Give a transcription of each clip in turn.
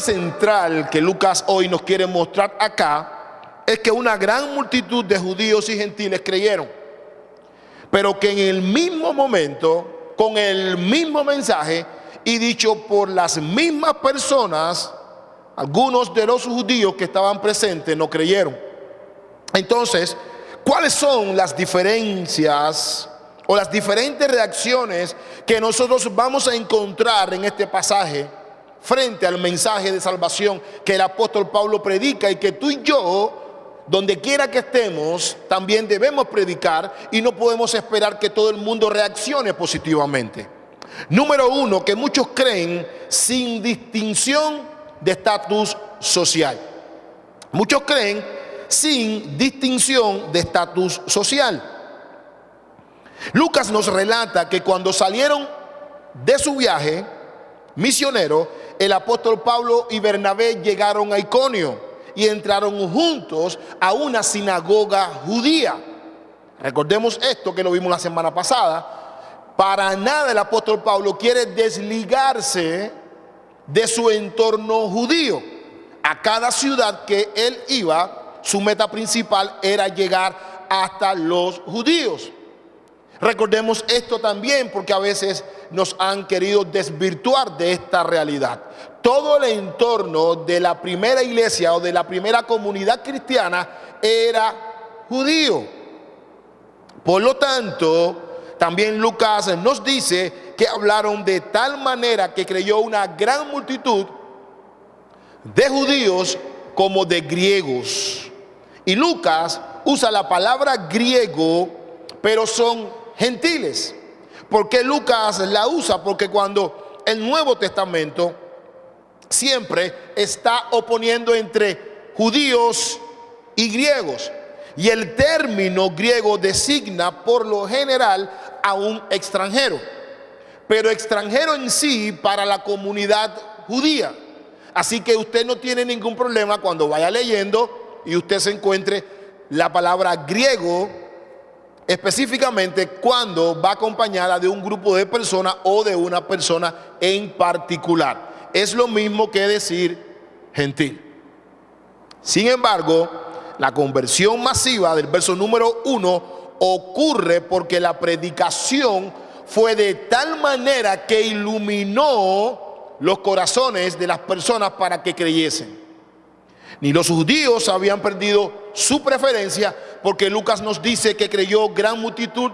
central que Lucas hoy nos quiere mostrar acá es que una gran multitud de judíos y gentiles creyeron, pero que en el mismo momento, con el mismo mensaje y dicho por las mismas personas, algunos de los judíos que estaban presentes no creyeron. Entonces, ¿cuáles son las diferencias o las diferentes reacciones que nosotros vamos a encontrar en este pasaje frente al mensaje de salvación que el apóstol Pablo predica y que tú y yo, donde quiera que estemos, también debemos predicar, y no podemos esperar que todo el mundo reaccione positivamente? Número uno, que muchos creen sin distinción de estatus social. Muchos creen sin distinción de estatus social. Lucas nos relata que cuando salieron de su viaje misionero, el apóstol Pablo y Bernabé llegaron a Iconio y entraron juntos a una sinagoga judía. Recordemos esto que lo vimos la semana pasada. Para nada el apóstol Pablo quiere desligarse de su entorno judío. A cada ciudad que él iba, su meta principal era llegar hasta los judíos. Recordemos esto también porque a veces nos han querido desvirtuar de esta realidad. Todo el entorno de la primera iglesia o de la primera comunidad cristiana era judío. Por lo tanto, también Lucas nos dice que hablaron de tal manera que creyó una gran multitud de judíos como de griegos. Y Lucas usa la palabra griego, pero son gentiles. ¿Por qué Lucas la usa? Porque cuando el Nuevo Testamento siempre está oponiendo entre judíos y griegos, y el término griego designa por lo general a un extranjero, pero extranjero en sí para la comunidad judía. Así que usted no tiene ningún problema cuando vaya leyendo y usted se encuentre la palabra griego, específicamente cuando va acompañada de un grupo de personas o de una persona en particular. Es lo mismo que decir gentil. Sin embargo, la conversión masiva del verso número 1 ocurre porque la predicación fue de tal manera que iluminó los corazones de las personas para que creyesen. Ni los judíos habían perdido su preferencia, porque Lucas nos dice que creyó gran multitud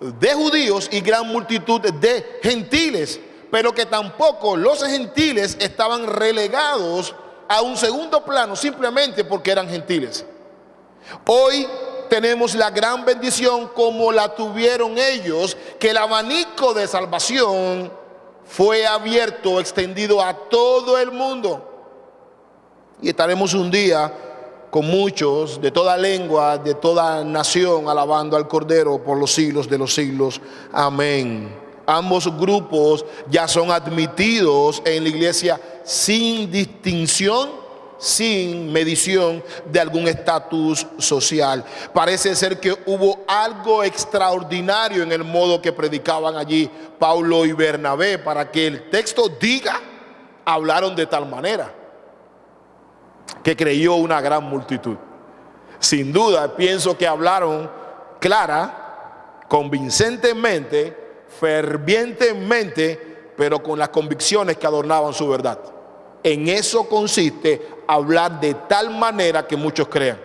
de judíos y gran multitud de gentiles, pero que tampoco los gentiles estaban relegados a un segundo plano simplemente porque eran gentiles. Hoy tenemos la gran bendición como la tuvieron ellos, que el abanico de salvación fue abierto, extendido a todo el mundo. Y estaremos un día con muchos de toda lengua, de toda nación, alabando al Cordero por los siglos de los siglos. Amén. Ambos grupos ya son admitidos en la iglesia sin distinción, sin medición de algún estatus social. Parece ser que hubo algo extraordinario en el modo que predicaban allí Pablo y Bernabé para que el texto diga, hablaron de tal manera que creyó una gran multitud. Sin duda, pienso que hablaron clara, convincentemente, fervientemente, pero con las convicciones que adornaban su verdad. En eso consiste hablar de tal manera que muchos crean.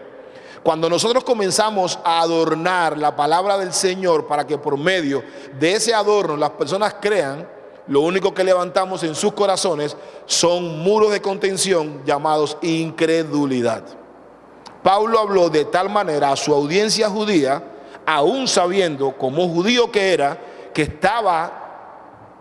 Cuando nosotros comenzamos a adornar la palabra del Señor para que por medio de ese adorno las personas crean, lo único que levantamos en sus corazones son muros de contención llamados incredulidad. Pablo habló de tal manera a su audiencia judía, aún sabiendo como judío que era, que estaba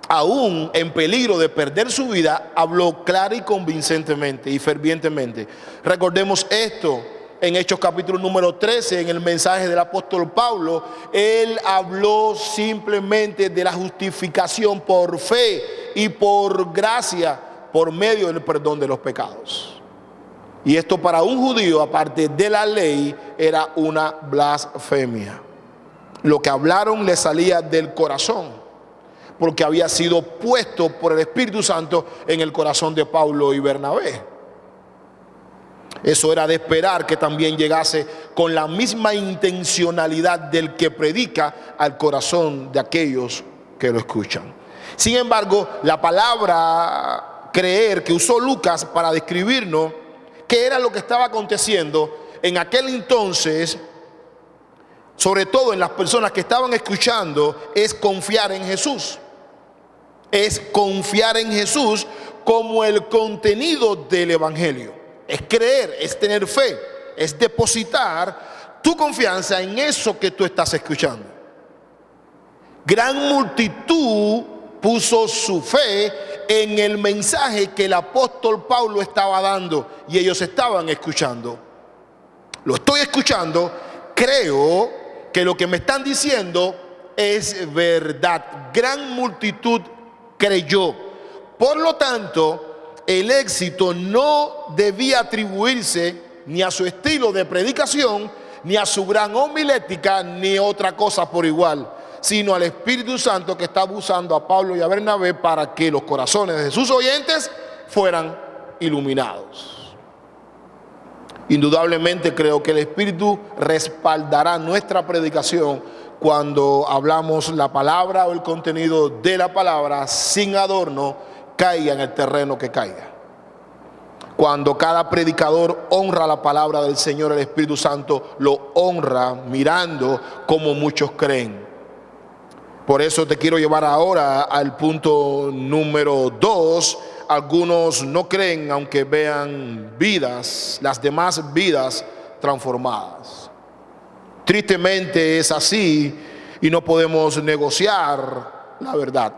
aún en peligro de perder su vida, habló clara y convincentemente y fervientemente. Recordemos esto en Hechos capítulo número 13, en el mensaje del apóstol Pablo. Él habló simplemente de la justificación por fe y por gracia, por medio del perdón de los pecados. Y esto para un judío, aparte de la ley, era una blasfemia. Lo que hablaron le salía del corazón. porque había sido puesto por el Espíritu Santo en el corazón de Pablo y Bernabé. Eso era de esperar que también llegase con la misma intencionalidad del que predica al corazón de aquellos que lo escuchan. Sin embargo, la palabra creer que usó Lucas para describirnos qué era lo que estaba aconteciendo en aquel entonces, sobre todo en las personas que estaban escuchando, es confiar en Jesús. Es confiar en Jesús como el contenido del Evangelio. Es creer, es tener fe, es depositar tu confianza en eso que tú estás escuchando. Gran multitud puso su fe en el mensaje que el apóstol Pablo estaba dando y ellos estaban escuchando. Lo estoy escuchando, creo que lo que me están diciendo es verdad. Gran multitud creyó. Por lo tanto, el éxito no debía atribuirse ni a su estilo de predicación, ni a su gran homilética, ni otra cosa por igual, sino al Espíritu Santo que estaba usando a Pablo y a Bernabé para que los corazones de sus oyentes fueran iluminados. Indudablemente creo que el Espíritu respaldará nuestra predicación cuando hablamos la palabra o el contenido de la palabra sin adorno caiga en el terreno que caiga. Cuando cada predicador honra la palabra del Señor, el Espíritu Santo lo honra mirando como muchos creen. Por eso te quiero llevar ahora al punto número 2. Algunos no creen aunque vean vidas, las demás vidas transformadas. Tristemente es así y no podemos negociar la verdad.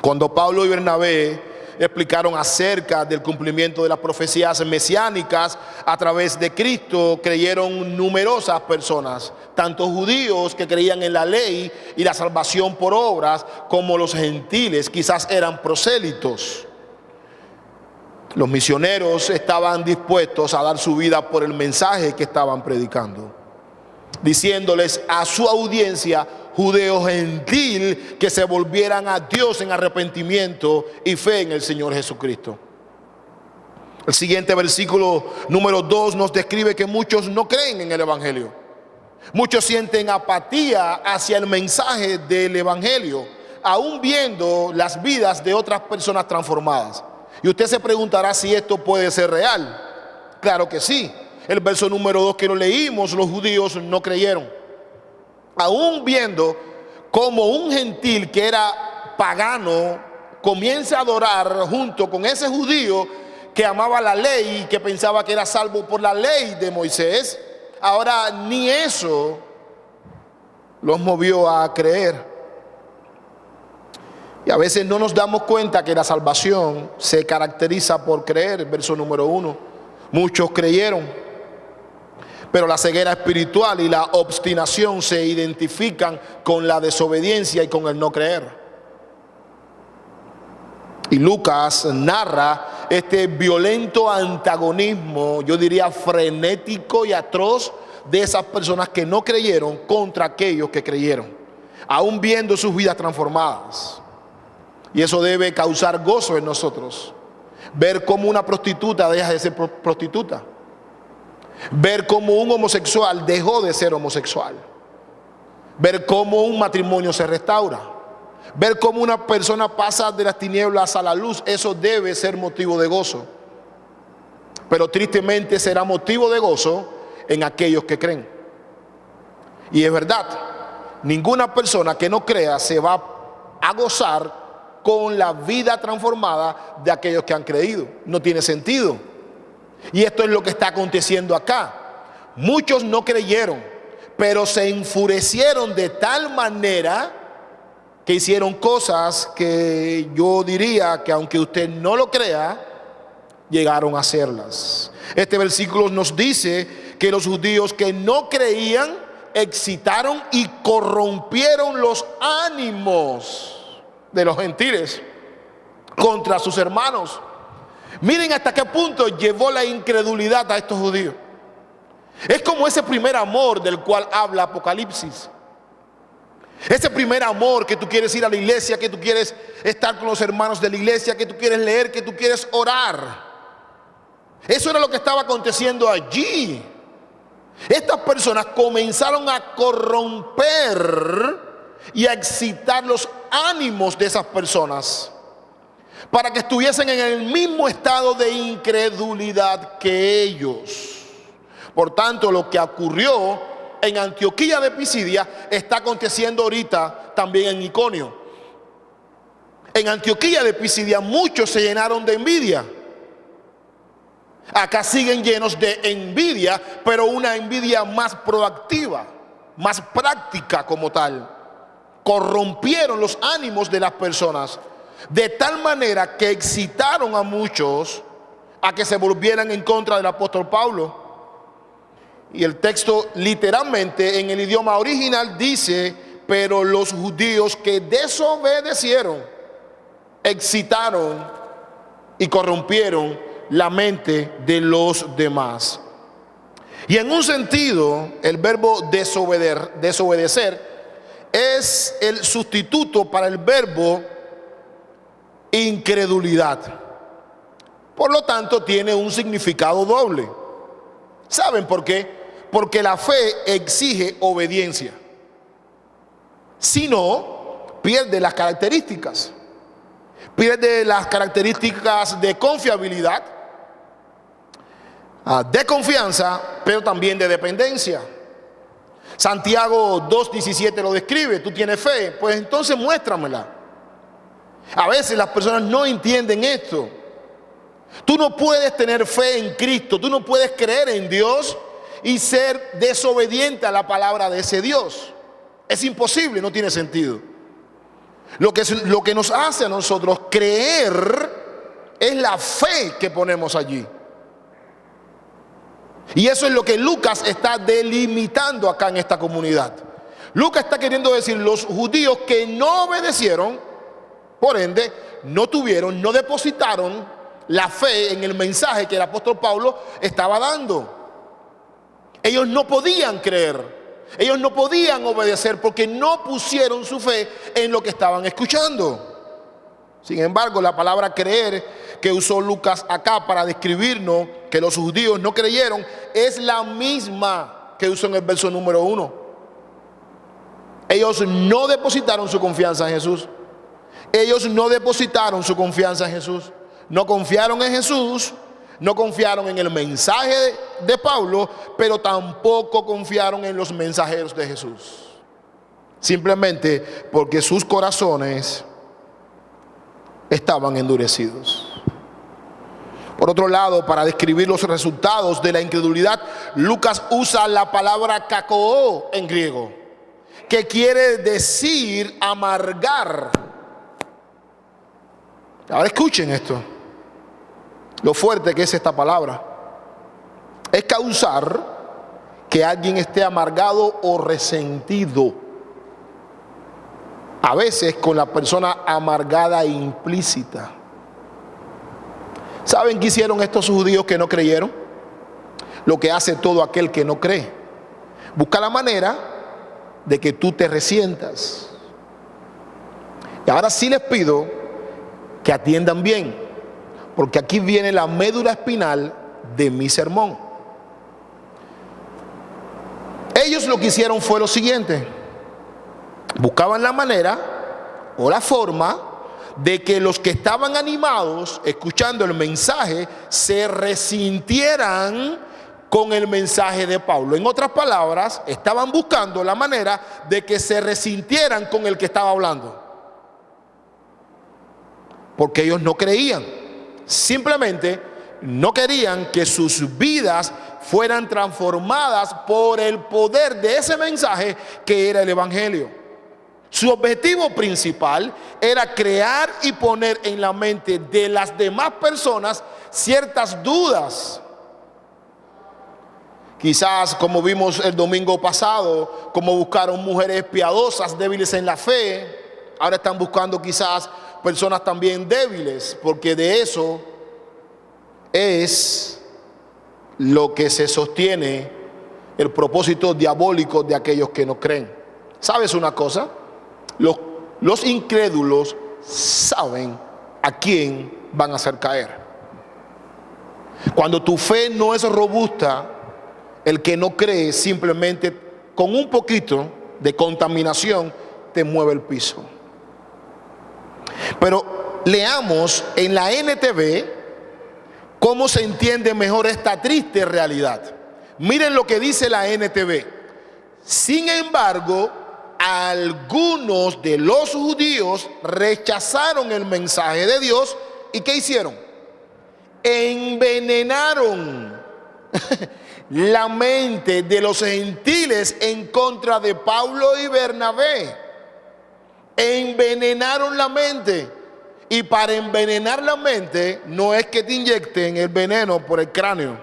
Cuando Pablo y Bernabé explicaron acerca del cumplimiento de las profecías mesiánicas a través de Cristo, creyeron numerosas personas, tanto judíos que creían en la ley y la salvación por obras, como los gentiles, quizás eran prosélitos. Los misioneros estaban dispuestos a dar su vida por el mensaje que estaban predicando, diciéndoles a su audiencia judeo gentil que se volvieran a Dios en arrepentimiento y fe en el Señor Jesucristo. El siguiente versículo número 2 nos describe que muchos no creen en el Evangelio. Muchos sienten apatía hacia el mensaje del Evangelio, aún viendo las vidas de otras personas transformadas. Y usted se preguntará si esto puede ser real. Claro que sí. El verso número 2 que lo leímos, los judíos no creyeron. Aún viendo como un gentil que era pagano comienza a adorar junto con ese judío que amaba la ley y que pensaba que era salvo por la ley de Moisés, ahora ni eso los movió a creer. Y a veces no nos damos cuenta que la salvación se caracteriza por creer. Verso número 1. Muchos creyeron, pero la ceguera espiritual y la obstinación se identifican con la desobediencia y con el no creer. Y Lucas narra este violento antagonismo, yo diría frenético y atroz, de esas personas que no creyeron contra aquellos que creyeron, aún viendo sus vidas transformadas. Y eso debe causar gozo en nosotros. Ver cómo una prostituta deja de ser prostituta. Ver cómo un homosexual dejó de ser homosexual. Ver cómo un matrimonio se restaura. Ver cómo una persona pasa de las tinieblas a la luz. Eso debe ser motivo de gozo. Pero tristemente será motivo de gozo en aquellos que creen. Y es verdad, ninguna persona que no crea se va a gozar con la vida transformada de aquellos que han creído. No tiene sentido. Y esto es lo que está aconteciendo acá. Muchos no creyeron, pero se enfurecieron de tal manera que hicieron cosas que yo diría que, aunque usted no lo crea, llegaron a hacerlas. Este versículo nos dice que los judíos que no creían excitaron y corrompieron los ánimos de los gentiles contra sus hermanos. Miren hasta qué punto llevó la incredulidad a estos judíos. Es como ese primer amor del cual habla Apocalipsis. Ese primer amor que tú quieres ir a la iglesia, que tú quieres estar con los hermanos de la iglesia, que tú quieres leer, que tú quieres orar. Eso era lo que estaba aconteciendo allí. Estas personas comenzaron a corromper y a excitar los ánimos de esas personas para que estuviesen en el mismo estado de incredulidad que ellos. Por tanto, lo que ocurrió en Antioquía de Pisidia está aconteciendo ahorita también en Iconio. En Antioquía de Pisidia muchos se llenaron de envidia. Acá siguen llenos de envidia, pero una envidia más proactiva, más práctica como tal. Corrompieron los ánimos de las personas de tal manera que excitaron a muchos a que se volvieran en contra del apóstol Pablo. Y el texto literalmente en el idioma original dice: pero los judíos que desobedecieron, excitaron y corrompieron la mente de los demás. Y en un sentido, el verbo desobedecer es el sustituto para el verbo incredulidad. Por lo tanto, tiene un significado doble. ¿Saben por qué? Porque la fe exige obediencia. Si no, pierde las características. Pierde las características de confiabilidad, de confianza, pero también de dependencia. Santiago 2:17 lo describe: tú tienes fe, pues entonces muéstramela. A veces las personas no entienden esto. Tú no puedes tener fe en Cristo, tú no puedes creer en Dios y ser desobediente a la palabra de ese Dios. Es imposible, no tiene sentido. Lo que nos hace a nosotros creer es la fe que ponemos allí. Y eso es lo que Lucas está delimitando acá en esta comunidad. Lucas está queriendo decir: los judíos que no obedecieron, por ende, no depositaron la fe en el mensaje que el apóstol Pablo estaba dando. Ellos no podían creer, ellos no podían obedecer porque no pusieron su fe en lo que estaban escuchando. Sin embargo, la palabra creer que usó Lucas acá para describirnos que los judíos no creyeron es la misma que usó en el verso número 1. Ellos no depositaron su confianza en Jesús. Ellos no depositaron su confianza en Jesús. No confiaron en Jesús, no confiaron en el mensaje de Pablo, pero tampoco confiaron en los mensajeros de Jesús. Simplemente porque sus corazones estaban endurecidos. Por otro lado, para describir los resultados de la incredulidad, Lucas usa la palabra kakoo en griego, que quiere decir amargar. Ahora escuchen esto, lo fuerte que es esta palabra. Es causar que alguien esté amargado o resentido. A veces con la persona amargada e implícita. ¿Saben qué hicieron estos judíos que no creyeron? Lo que hace todo aquel que no cree. Busca la manera de que tú te resientas. Y ahora sí les pido que atiendan bien, porque aquí viene la médula espinal de mi sermón. Ellos lo que hicieron fue lo siguiente: buscaban la manera o la forma de que los que estaban animados escuchando el mensaje se resintieran con el mensaje de Pablo. En otras palabras, estaban buscando la manera de que se resintieran con el que estaba hablando, porque ellos no creían. Simplemente no querían que sus vidas fueran transformadas por el poder de ese mensaje que era el evangelio. Su objetivo principal era crear y poner en la mente de las demás personas ciertas dudas. Quizás, como vimos el domingo pasado, como buscaron mujeres piadosas, débiles en la fe, ahora están buscando quizás personas también débiles, porque de eso es lo que se sostiene el propósito diabólico de aquellos que no creen. ¿Sabes una cosa? Los incrédulos saben a quién van a hacer caer. Cuando tu fe no es robusta, el que no cree simplemente con un poquito de contaminación te mueve el piso. Pero leamos en la NTV cómo se entiende mejor esta triste realidad. Miren lo que dice la NTV. Sin embargo, algunos de los judíos rechazaron el mensaje de Dios. ¿Y qué hicieron? Envenenaron la mente de los gentiles en contra de Pablo y Bernabé. Envenenaron la mente. Y para envenenar la mente no es que te inyecten el veneno por el cráneo,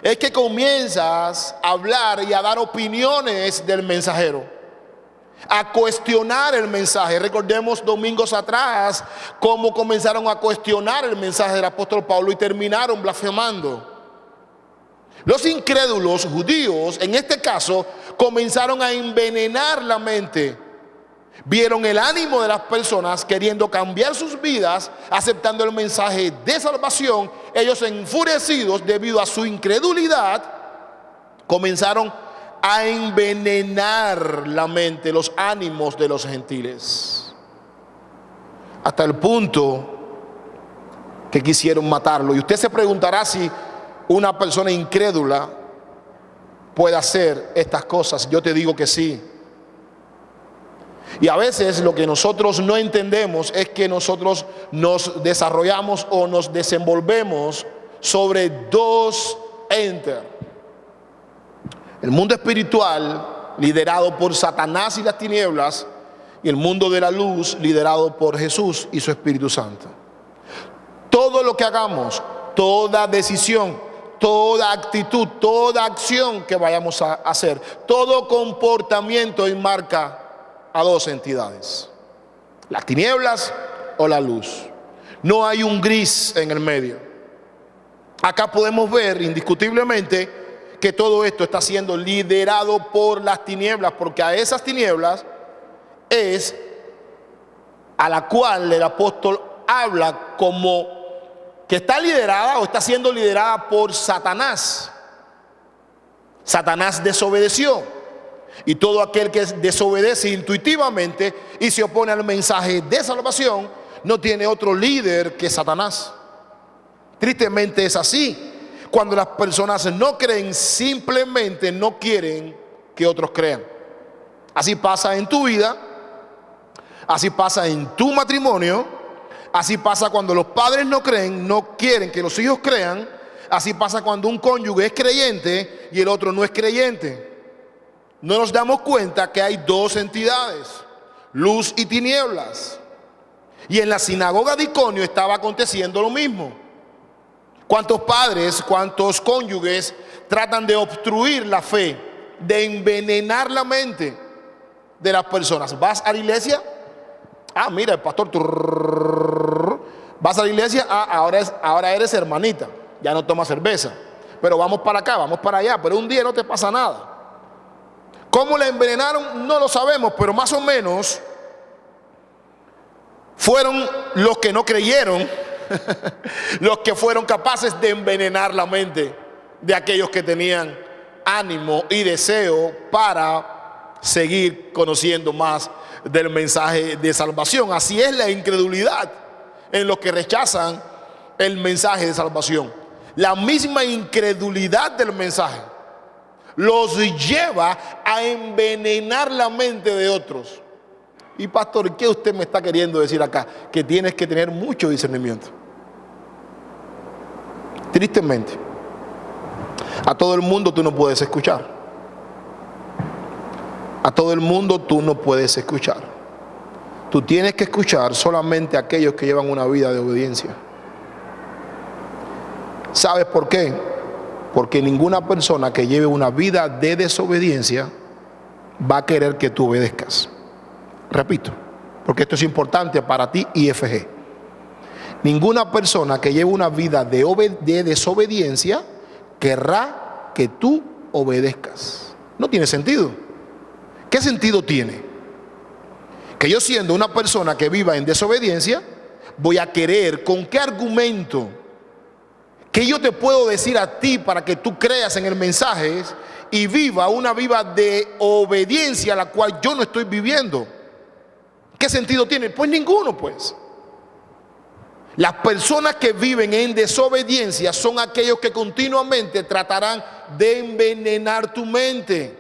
es que comienzas a hablar y a dar opiniones del mensajero, a cuestionar el mensaje. Recordemos domingos atrás cómo comenzaron a cuestionar el mensaje del apóstol Pablo y terminaron blasfemando. Los incrédulos judíos, en este caso, comenzaron a envenenar la mente. Vieron el ánimo de las personas queriendo cambiar sus vidas, aceptando el mensaje de salvación. Ellos, enfurecidos debido a su incredulidad, comenzaron a envenenar la mente, los ánimos de los gentiles, hasta el punto que quisieron matarlo. Y usted se preguntará si una persona incrédula puede hacer estas cosas. Yo te digo que sí. Y a veces lo que nosotros no entendemos es que nosotros nos desarrollamos o nos desenvolvemos sobre dos entes. El mundo espiritual, liderado por Satanás y las tinieblas, y el mundo de la luz, liderado por Jesús y su Espíritu Santo. Todo lo que hagamos, toda decisión, toda actitud, toda acción que vayamos a hacer, todo comportamiento enmarca a dos entidades: las tinieblas o la luz. No hay un gris en el medio. Acá podemos ver indiscutiblemente que todo esto está siendo liderado por las tinieblas, porque a esas tinieblas es a la cual el apóstol habla como que está liderada o está siendo liderada por Satanás. Satanás desobedeció. Y todo aquel que desobedece intuitivamente y se opone al mensaje de salvación no tiene otro líder que Satanás. Tristemente es así. Cuando las personas no creen, simplemente no quieren que otros crean. Así pasa en tu vida, así pasa en tu matrimonio, así pasa cuando los padres no creen, no quieren que los hijos crean. Así pasa cuando un cónyuge es creyente y el otro no es creyente. No nos damos cuenta que hay dos entidades, luz y tinieblas. Y en la sinagoga de Iconio estaba aconteciendo lo mismo. ¿Cuántos padres, cuántos cónyuges tratan de obstruir la fe, de envenenar la mente de las personas? ¿Vas a la iglesia? Ah, mira, el pastor. ¿Vas a la iglesia? Ah, ahora eres hermanita, ya no tomas cerveza. Pero vamos para acá, vamos para allá, pero un día no te pasa nada. ¿Cómo la envenenaron? No lo sabemos, pero más o menos fueron los que no creyeron los que fueron capaces de envenenar la mente de aquellos que tenían ánimo y deseo para seguir conociendo más del mensaje de salvación. Así es la incredulidad en los que rechazan el mensaje de salvación. La misma incredulidad del mensaje los lleva a envenenar la mente de otros. Y pastor, ¿qué usted me está queriendo decir acá? Que tienes que tener mucho discernimiento. Tristemente, a todo el mundo tú no puedes escuchar. A todo el mundo tú no puedes escuchar. Tú tienes que escuchar solamente a aquellos que llevan una vida de obediencia. ¿Sabes por qué? Porque ninguna persona que lleve una vida de desobediencia va a querer que tú obedezcas. Repito, porque esto es importante para ti, IFG. Ninguna persona que lleve una vida de desobediencia querrá que tú obedezcas. No tiene sentido. ¿Qué sentido tiene? Porque yo, siendo una persona que viva en desobediencia, voy a querer, ¿con qué argumento? ¿Qué yo te puedo decir a ti para que tú creas en el mensaje y viva una vida de obediencia la cual yo no estoy viviendo? ¿Qué sentido tiene? Pues ninguno, pues. Las personas que viven en desobediencia son aquellos que continuamente tratarán de envenenar tu mente,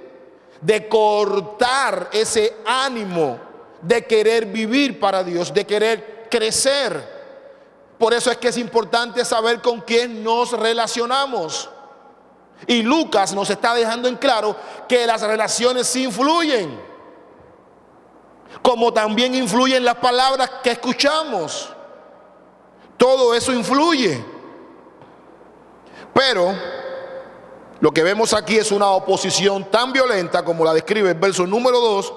de cortar ese ánimo de querer vivir para Dios, de querer crecer. Por eso es que es importante saber con quién nos relacionamos. Y Lucas nos está dejando en claro que las relaciones sí influyen, como también influyen las palabras que escuchamos. Todo eso influye. Pero lo que vemos aquí es una oposición tan violenta como la describe el verso número 2,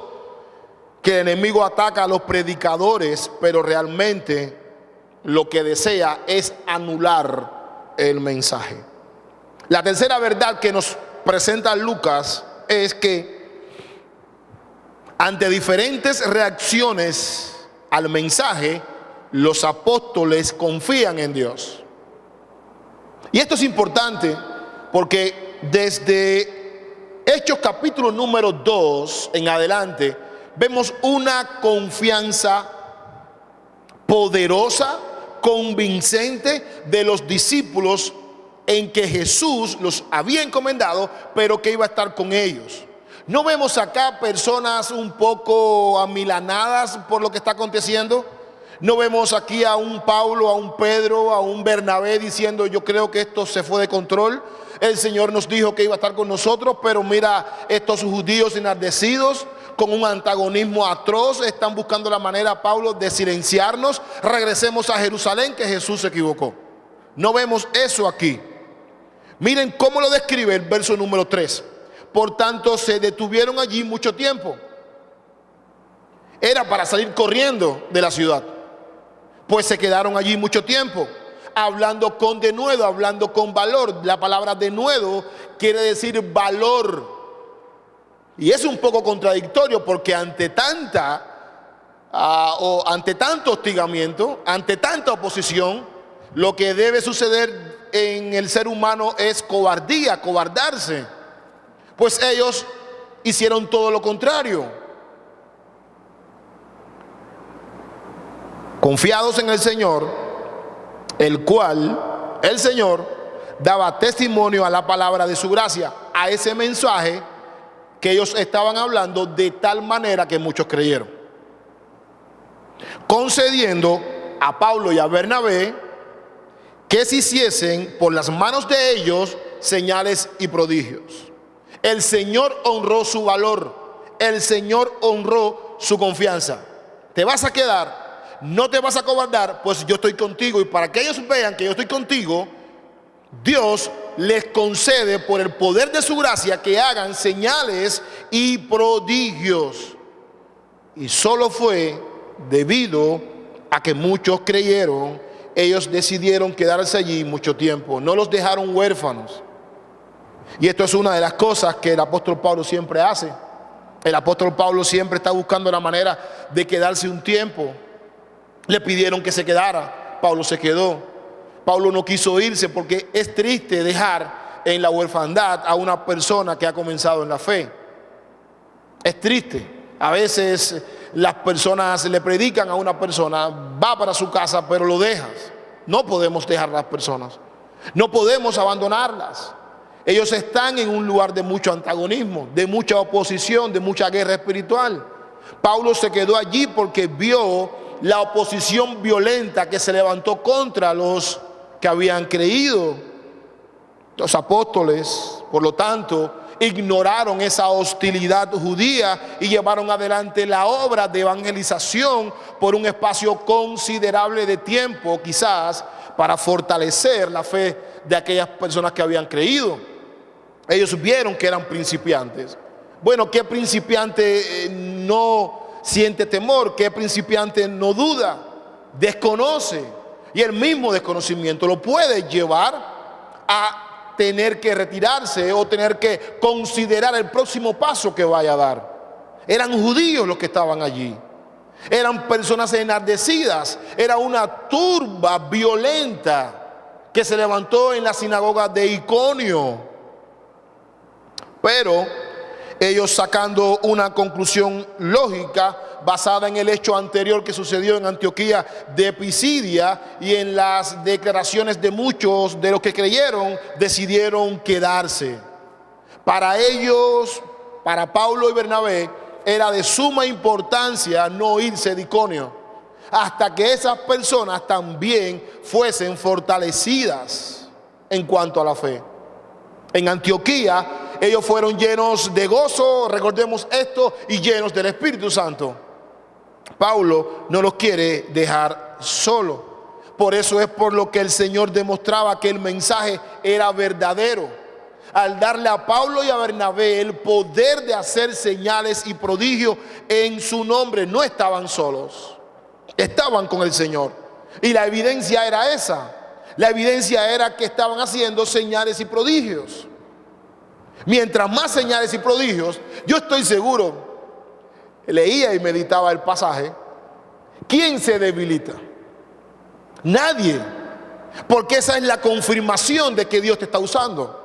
que el enemigo ataca a los predicadores, pero realmente lo que desea es anular el mensaje. La tercera verdad que nos presenta Lucas es que ante diferentes reacciones al mensaje, los apóstoles confían en Dios. Y esto es importante porque desde Hechos capítulo número 2 en adelante vemos una confianza poderosa, convincente de los discípulos en que Jesús los había encomendado, pero que iba a estar con ellos. No vemos acá personas un poco amilanadas por lo que está aconteciendo. No vemos aquí a un Pablo, a un Pedro, a un Bernabé diciendo: yo creo que esto se fue de control. El Señor nos dijo que iba a estar con nosotros, pero mira, estos judíos enardecidos con un antagonismo atroz están buscando la manera, Pablo, de silenciarnos. Regresemos a Jerusalén, que Jesús se equivocó. No vemos eso aquí. Miren cómo lo describe el verso número 3. Por tanto, se detuvieron allí mucho tiempo. Era para salir corriendo de la ciudad, pues se quedaron allí mucho tiempo, hablando con denuedo, hablando con valor. La palabra denuedo quiere decir valor. Y es un poco contradictorio, porque ante tanto hostigamiento, ante tanta oposición, lo que debe suceder en el ser humano es cobardía, cobardarse. Pues ellos hicieron todo lo contrario. Confiados en el Señor, el cual, el Señor, daba testimonio a la palabra de su gracia, a ese mensaje que ellos estaban hablando, de tal manera que muchos creyeron, concediendo a Pablo y a Bernabé que se hiciesen por las manos de ellos señales y prodigios. El Señor honró su valor, el Señor honró su confianza. ¿Te vas a quedar? ¿No te vas a cobardar? Pues yo estoy contigo. Y para que ellos vean que yo estoy contigo, Dios les concede por el poder de su gracia que hagan señales y prodigios. Y solo fue debido a que muchos creyeron. Ellos decidieron quedarse allí mucho tiempo, no los dejaron huérfanos. Y esto es una de las cosas que el apóstol Pablo siempre hace. El apóstol Pablo siempre está buscando la manera de quedarse un tiempo. Le pidieron que se quedara, Pablo se quedó. Pablo no quiso irse, porque es triste dejar en la orfandad a una persona que ha comenzado en la fe. Es triste. A veces las personas le predican a una persona, va para su casa, pero lo dejas. No podemos dejar a las personas, no podemos abandonarlas. Ellos están en un lugar de mucho antagonismo, de mucha oposición, de mucha guerra espiritual. Pablo se quedó allí porque vio la oposición violenta que se levantó contra los que habían creído. Los apóstoles, por lo tanto, ignoraron esa hostilidad judía y llevaron adelante la obra de evangelización por un espacio considerable de tiempo, quizás para fortalecer la fe de aquellas personas que habían creído. Ellos vieron que eran principiantes. Bueno, ¿qué principiante no siente temor? ¿Qué principiante no duda? Desconoce. Y el mismo desconocimiento lo puede llevar a tener que retirarse o tener que considerar el próximo paso que vaya a dar. Eran judíos los que estaban allí. Eran personas enardecidas. Era una turba violenta que se levantó en la sinagoga de Iconio. Pero ellos, sacando una conclusión lógica basada en el hecho anterior que sucedió en Antioquía de Pisidia y en las declaraciones de muchos de los que creyeron, decidieron quedarse. Para ellos, para Pablo y Bernabé, era de suma importancia no irse de Iconio hasta que esas personas también fuesen fortalecidas en cuanto a la fe. En Antioquía ellos fueron llenos de gozo, recordemos esto, y llenos del Espíritu Santo. Pablo no los quiere dejar solo. Por eso es por lo que el Señor demostraba que el mensaje era verdadero, al darle a Pablo y a Bernabé el poder de hacer señales y prodigios en su nombre. No estaban solos, estaban con el Señor. Y la evidencia era esa. La evidencia era que estaban haciendo señales y prodigios. Mientras más señales y prodigios, yo estoy seguro, leía y meditaba el pasaje, ¿quién se debilita? Nadie. Porque esa es la confirmación de que Dios te está usando.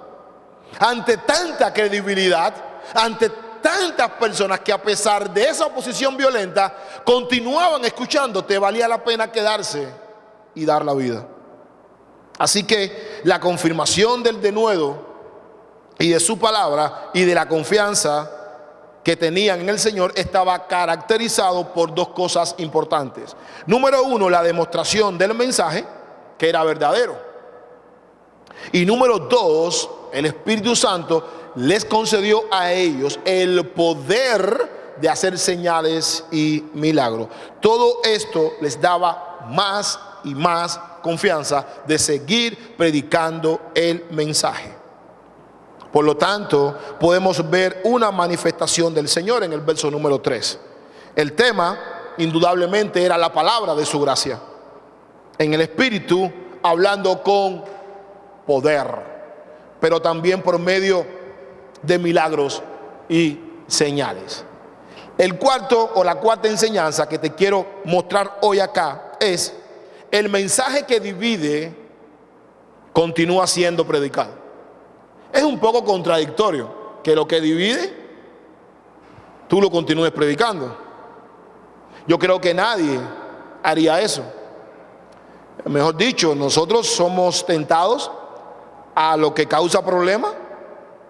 Ante tanta credibilidad, ante tantas personas que a pesar de esa oposición violenta continuaban escuchándote, valía la pena quedarse y dar la vida. Así que la confirmación del denuedo y de su palabra y de la confianza que tenían en el Señor estaba caracterizado por dos cosas importantes. Número uno, la demostración del mensaje, que era verdadero. Y número dos, el Espíritu Santo les concedió a ellos el poder de hacer señales y milagros. Todo esto les daba más y más confianza de seguir predicando el mensaje. Por lo tanto, podemos ver una manifestación del Señor en el verso número 3. El tema, indudablemente, era la palabra de su gracia. En el Espíritu, hablando con poder, pero también por medio de milagros y señales. El cuarto o la cuarta enseñanza que te quiero mostrar hoy acá es: el mensaje que divide continúa siendo predicado. Es un poco contradictorio que lo que divide tú lo continúes predicando. Yo creo que nadie haría eso. Mejor dicho, nosotros somos tentados a lo que causa problema,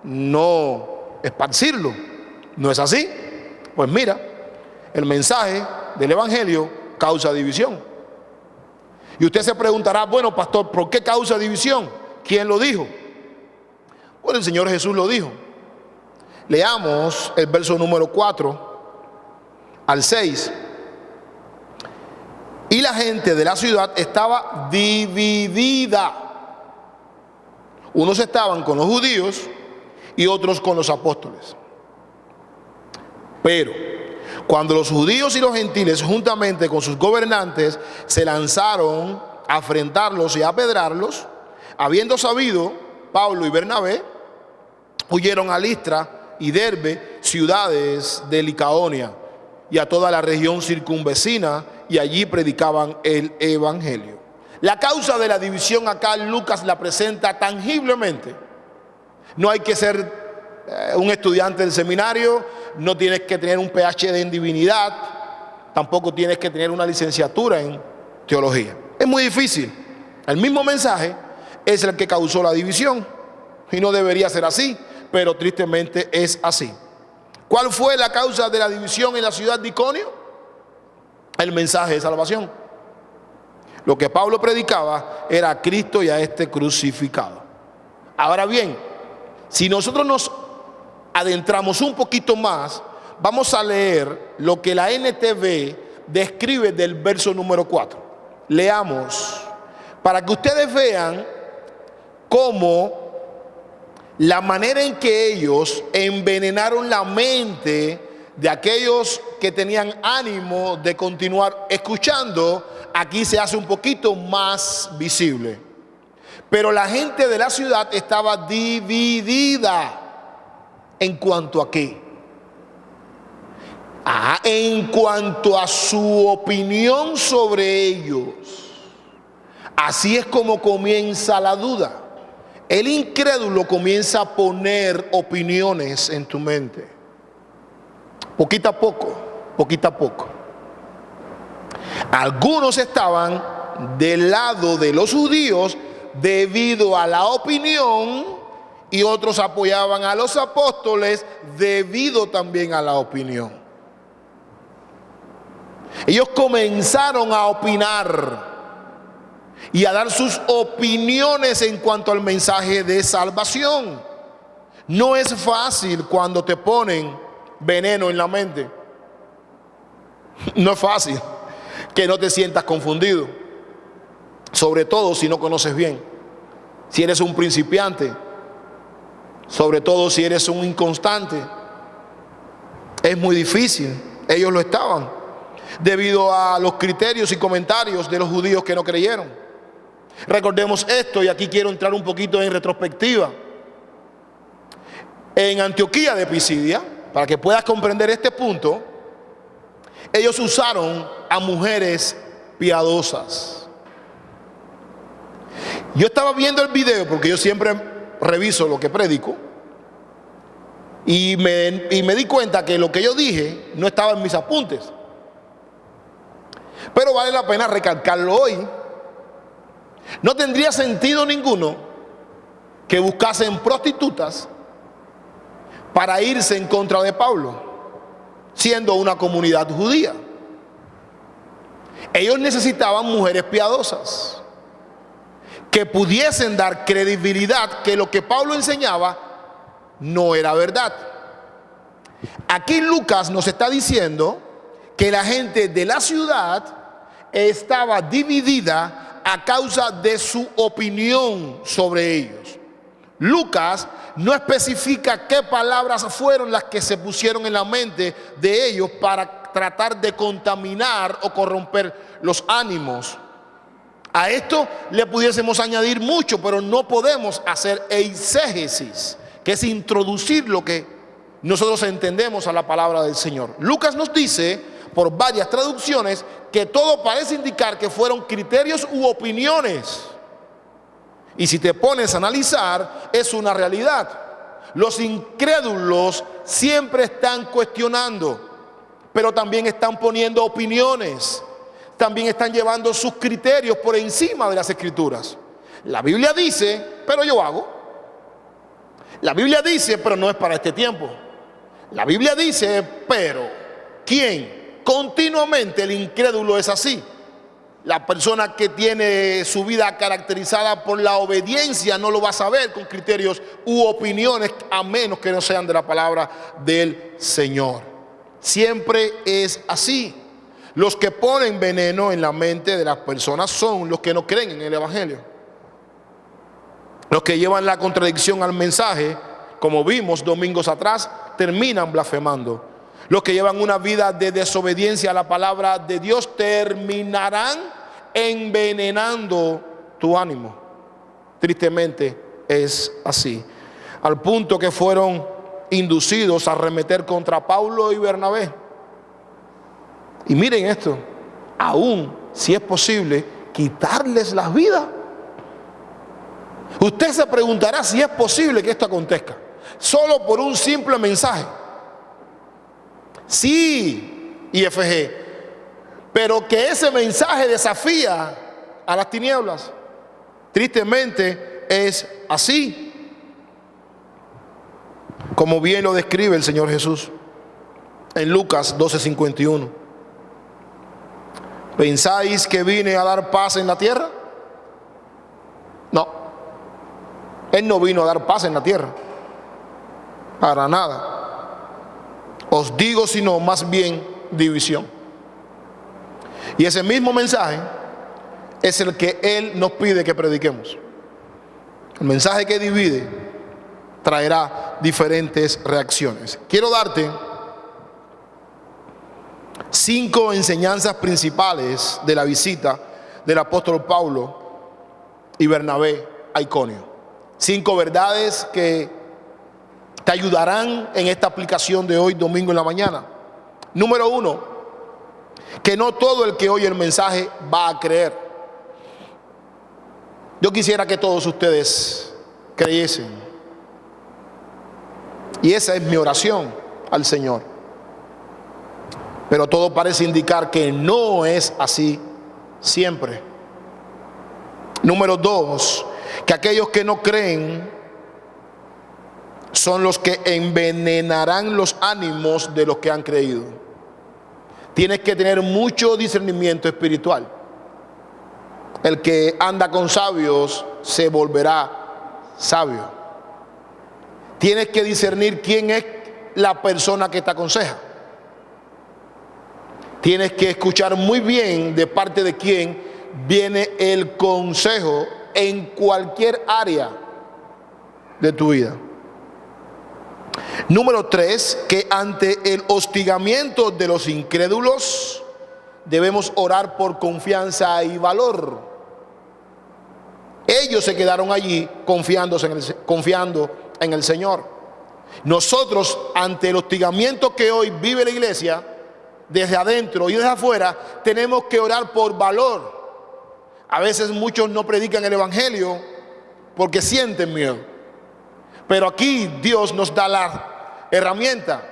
no esparcirlo. ¿No es así? Pues mira, el mensaje del Evangelio causa división. Y usted se preguntará: bueno, pastor, ¿por qué causa división? ¿Quién lo dijo? Bueno, el Señor Jesús lo dijo. Leamos el verso número 4 al 6. Y la gente de la ciudad estaba dividida. Unos estaban con los judíos y otros con los apóstoles. Pero cuando los judíos y los gentiles, juntamente con sus gobernantes, se lanzaron a afrentarlos y a apedrearlos, habiendo sabido, Pablo y Bernabé huyeron a Listra y Derbe, ciudades de Licaonia, y a toda la región circunvecina, y allí predicaban el evangelio. La causa de la división acá Lucas la presenta tangiblemente. No hay que ser un estudiante del seminario, no tienes que tener un PhD en divinidad, tampoco tienes que tener una licenciatura en teología. Es muy difícil. El mismo mensaje es el que causó la división y no debería ser así, pero tristemente es así. ¿Cuál fue la causa de la división en la ciudad de Iconio? El mensaje de salvación. Lo que Pablo predicaba era a Cristo y a este crucificado. Ahora bien, si nosotros nos adentramos un poquito más, vamos a leer lo que la NTV describe del verso número 4. Leamos para que ustedes vean cómo la manera en que ellos envenenaron la mente de aquellos que tenían ánimo de continuar escuchando, aquí se hace un poquito más visible. Pero la gente de la ciudad estaba dividida en cuanto a qué. En cuanto a su opinión sobre ellos. Así es como comienza la duda. El incrédulo comienza a poner opiniones en tu mente. Poquito a poco, poquito a poco. Algunos estaban del lado de los judíos debido a la opinión y otros apoyaban a los apóstoles debido también a la opinión. Ellos comenzaron a opinar y a dar sus opiniones en cuanto al mensaje de salvación. No es fácil cuando te ponen veneno en la mente. No es fácil que no te sientas confundido, sobre todo si no conoces bien, si eres un principiante, sobre todo si eres un inconstante. Es muy difícil. Ellos lo estaban debido a los criterios y comentarios de los judíos que no creyeron. Recordemos esto, y aquí quiero entrar un poquito en retrospectiva. En Antioquía de Pisidia, para que puedas comprender este punto, ellos usaron a mujeres piadosas. Yo estaba viendo el video porque yo siempre reviso lo que predico y me di cuenta que lo que yo dije no estaba en mis apuntes, pero vale la pena recalcarlo hoy. No tendría sentido ninguno que buscasen prostitutas para irse en contra de Pablo, siendo una comunidad judía. Ellos necesitaban mujeres piadosas que pudiesen dar credibilidad que lo que Pablo enseñaba no era verdad. Aquí Lucas nos está diciendo que la gente de la ciudad estaba dividida a causa de su opinión sobre ellos. Lucas no especifica qué palabras fueron las que se pusieron en la mente de ellos para tratar de contaminar o corromper los ánimos. A esto le pudiésemos añadir mucho, pero no podemos hacer eisegesis, que es introducir lo que nosotros entendemos a la palabra del Señor. Lucas nos dice, por varias traducciones, que todo parece indicar que fueron criterios u opiniones. Y si te pones a analizar, es una realidad. Los incrédulos siempre están cuestionando, pero también están poniendo opiniones. También están llevando sus criterios por encima de las escrituras. La Biblia dice, pero yo hago. La Biblia dice, pero no es para este tiempo. La Biblia dice, pero ¿quién? Continuamente el incrédulo es así. La persona que tiene su vida caracterizada por la obediencia no lo va a saber con criterios u opiniones, a menos que no sean de la palabra del Señor. Siempre es así. Los que ponen veneno en la mente de las personas son los que no creen en el Evangelio. Los que llevan la contradicción al mensaje, como vimos domingos atrás, terminan blasfemando. Los que llevan una vida de desobediencia a la palabra de Dios terminarán envenenando tu ánimo. Tristemente es así. Al punto que fueron inducidos a arremeter contra Pablo y Bernabé. Y miren esto, aún si es posible, quitarles las vidas. Usted se preguntará si es posible que esto acontezca solo por un simple mensaje. Sí, IFG, pero que ese mensaje desafía a las tinieblas. Tristemente es así, como bien lo describe el Señor Jesús en Lucas 12:51. ¿Pensáis que vine a dar paz en la tierra? No, Él no vino a dar paz en la tierra, para nada. Os digo, sino más bien división. Y ese mismo mensaje es el que Él nos pide que prediquemos. El mensaje que divide traerá diferentes reacciones. Quiero darte 5 enseñanzas principales de la visita del apóstol Pablo y Bernabé a Iconio. 5 verdades que te ayudarán en esta aplicación de hoy, domingo en la mañana. Número uno, que no todo el que oye el mensaje va a creer. Yo quisiera que todos ustedes creyesen. Y esa es mi oración al Señor. Pero todo parece indicar que no es así siempre. Número dos, que aquellos que no creen son los que envenenarán los ánimos de los que han creído. Tienes que tener mucho discernimiento espiritual. El que anda con sabios se volverá sabio. Tienes que discernir quién es la persona que te aconseja. Tienes que escuchar muy bien de parte de quién viene el consejo en cualquier área de tu vida. Número tres, que ante el hostigamiento de los incrédulos debemos orar por confianza y valor. Ellos se quedaron allí confiando en el Señor. Nosotros, ante el hostigamiento que hoy vive la iglesia, desde adentro y desde afuera, tenemos que orar por valor. A veces muchos no predican el evangelio porque sienten miedo. Pero aquí Dios nos da la herramienta.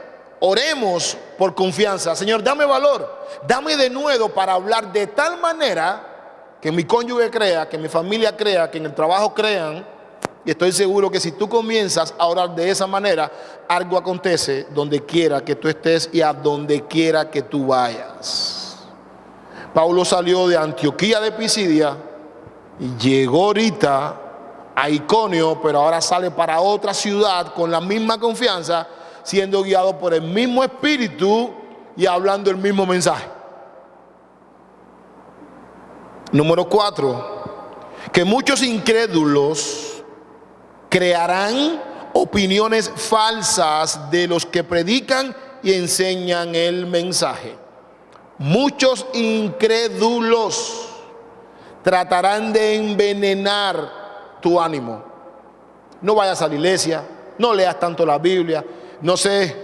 Oremos por confianza. Señor, dame valor, dame denuedo para hablar de tal manera que mi cónyuge crea, que mi familia crea, que en el trabajo crean. Y estoy seguro que si tú comienzas a orar de esa manera, algo acontece donde quiera que tú estés y a donde quiera que tú vayas. Pablo salió de Antioquía de Pisidia y llegó ahorita a Iconio, pero ahora sale para otra ciudad con la misma confianza, siendo guiado por el mismo Espíritu y hablando el mismo mensaje. Número 4, que muchos incrédulos crearán opiniones falsas de los que predican y enseñan el mensaje. Muchos incrédulos tratarán de envenenar tu ánimo. No vayas a la iglesia, no leas tanto la Biblia. No sé,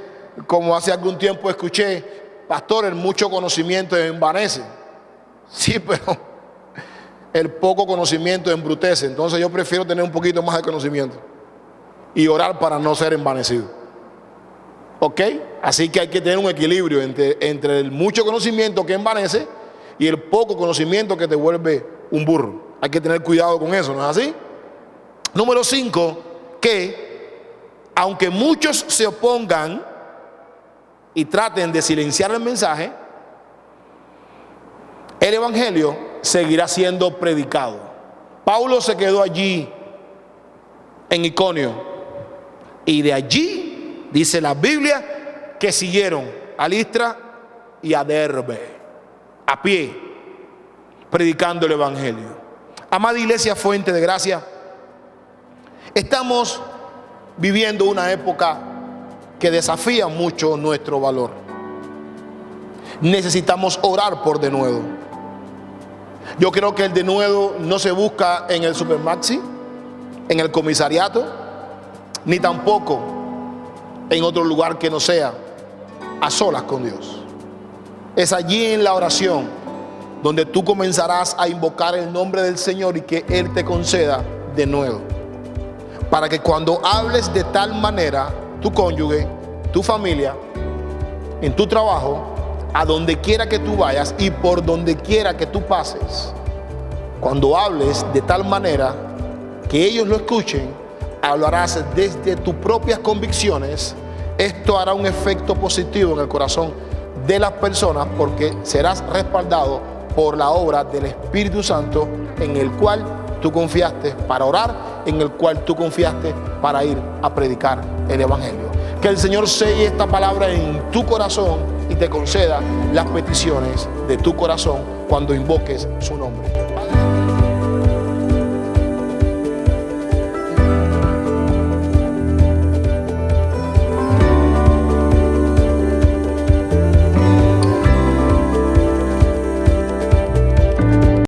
como hace algún tiempo escuché, pastor, el mucho conocimiento envanece. Sí, pero el poco conocimiento embrutece. Entonces yo prefiero tener un poquito más de conocimiento y orar para no ser envanecido. ¿Ok? Así que hay que tener un equilibrio entre el mucho conocimiento que envanece y el poco conocimiento que te vuelve un burro. Hay que tener cuidado con eso, ¿no es así? Número 5, que aunque muchos se opongan y traten de silenciar el mensaje, el evangelio seguirá siendo predicado. Pablo se quedó allí en Iconio y de allí dice la Biblia que siguieron a Listra y a Derbe a pie predicando el evangelio. Amada iglesia, fuente de gracia, estamos viviendo una época que desafía mucho nuestro valor. Necesitamos orar por denuedo. Yo creo que el denuedo no se busca en el Supermaxi, en el comisariato, ni tampoco en otro lugar que no sea a solas con Dios. Es allí en la oración donde tú comenzarás a invocar el nombre del Señor y que Él te conceda denuedo, para que cuando hables de tal manera, tu cónyuge, tu familia, en tu trabajo, a donde quiera que tú vayas y por donde quiera que tú pases, cuando hables de tal manera que ellos lo escuchen, hablarás desde tus propias convicciones. Esto hará un efecto positivo en el corazón de las personas porque serás respaldado por la obra del Espíritu Santo en el cual tú confiaste para orar, en el cual tú confiaste para ir a predicar el evangelio. Que el Señor selle esta palabra en tu corazón y te conceda las peticiones de tu corazón cuando invoques su nombre. Padre,